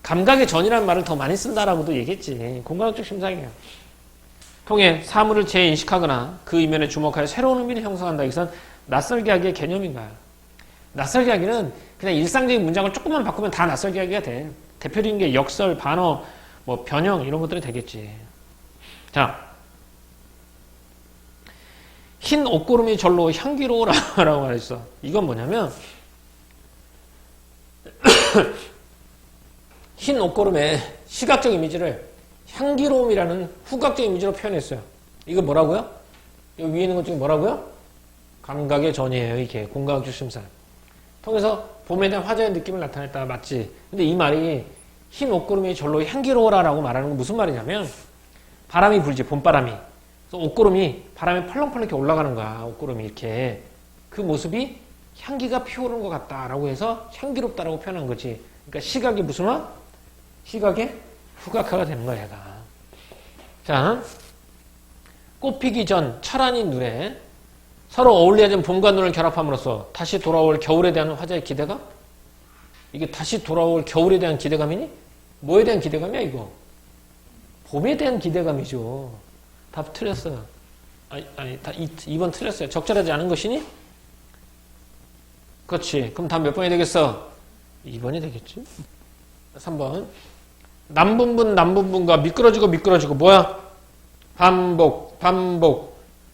감각의 전이라는 말을 더 많이 쓴다라고도 얘기했지. 공감학적 심상이에요. 통해 사물을 재인식하거나 그 이면에 주목하여 새로운 의미를 형성한다. 이것은 낯설게 하기의 개념인 거야. 낯설게 하기는 그냥 일상적인 문장을 조금만 바꾸면 다 낯설게 하기가 돼. 대표적인 게 역설, 반어, 뭐 변형 이런 것들이 되겠지. 자, 흰 옷고름이 절로 향기로우라고 말했어. 이건 뭐냐면 흰 옷고름의 시각적 이미지를 향기로움이라는 후각적 이미지로 표현했어요. 이거 뭐라고요? 여기 위에 있는 것 중에 뭐라고요? 감각의 전이에요. 이게 공감학적 심사. 통해서 봄에 대한 화제의 느낌을 나타냈다. 맞지? 근데 이 말이 흰 옷고름이 절로 향기로워라라고 말하는 건 무슨 말이냐면 바람이 불지. 봄바람이. 그래서 옷고름이 바람에 펄렁펄렁 이렇게 올라가는 거야. 옷고름이 이렇게. 그 모습이 향기가 피어오르는 것 같다라고 해서 향기롭다라고 표현한 거지. 그러니까 시각이 무슨 화? 시각의 후각화가 되는 거야, 얘가. 자, 꽃 피기 전 철안인 눈에 서로 어울려진 봄과 눈을 결합함으로써 다시 돌아올 겨울에 대한 화제의 기대감? 이게 다시 돌아올 겨울에 대한 기대감이니? 뭐에 대한 기대감이야, 이거? 봄에 대한 기대감이죠. 답 틀렸어요. 아니, 2번 틀렸어요. 적절하지 않은 것이니? 그렇지. 그럼 답 몇 번이 되겠어? 2번이 되겠지? 3번. 남분분과 미끄러지고 뭐야?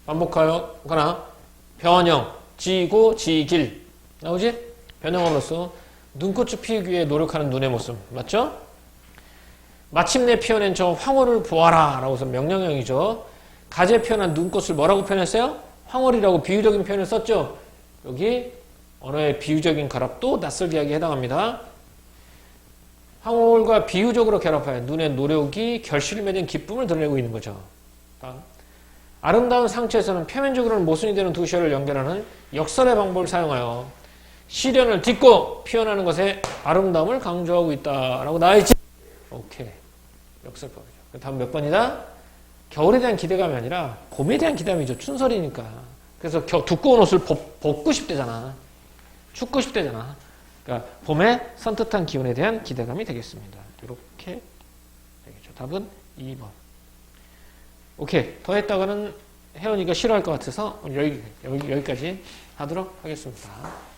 반복하거나 변형, 지고 지길. 나오지? 변형으로서 눈꽃을 피우기 위해 노력하는 눈의 모습. 맞죠? 마침내 피어낸 저 황홀을 보아라 라고 해서 명령형이죠. 가지에 피어난 눈꽃을 뭐라고 표현했어요? 황홀이라고 비유적인 표현을 썼죠. 여기 언어의 비유적인 결합도 낯설게 하기에 해당합니다. 황홀과 비유적으로 결합하여 눈의 노력이 결실을 맺은 기쁨을 드러내고 있는 거죠. 아름다운 상처에서는 표면적으로는 모순이 되는 두 시어를 연결하는 역설의 방법을 사용하여 시련을 딛고 표현하는 것에 아름다움을 강조하고 있다라고 나와있지. 오케이. 역설법이죠. 다음 몇 번이다? 겨울에 대한 기대감이 아니라 봄에 대한 기대감이죠. 춘설이니까. 그래서 두꺼운 옷을 벗고 싶대잖아. 춥고 싶대잖아. 그러니까 봄의 산뜻한 기온에 대한 기대감이 되겠습니다. 이렇게 되겠죠. 답은 2번. 오케이. 더 했다가는 혜원이가 싫어할 것 같아서 여기까지 하도록 하겠습니다.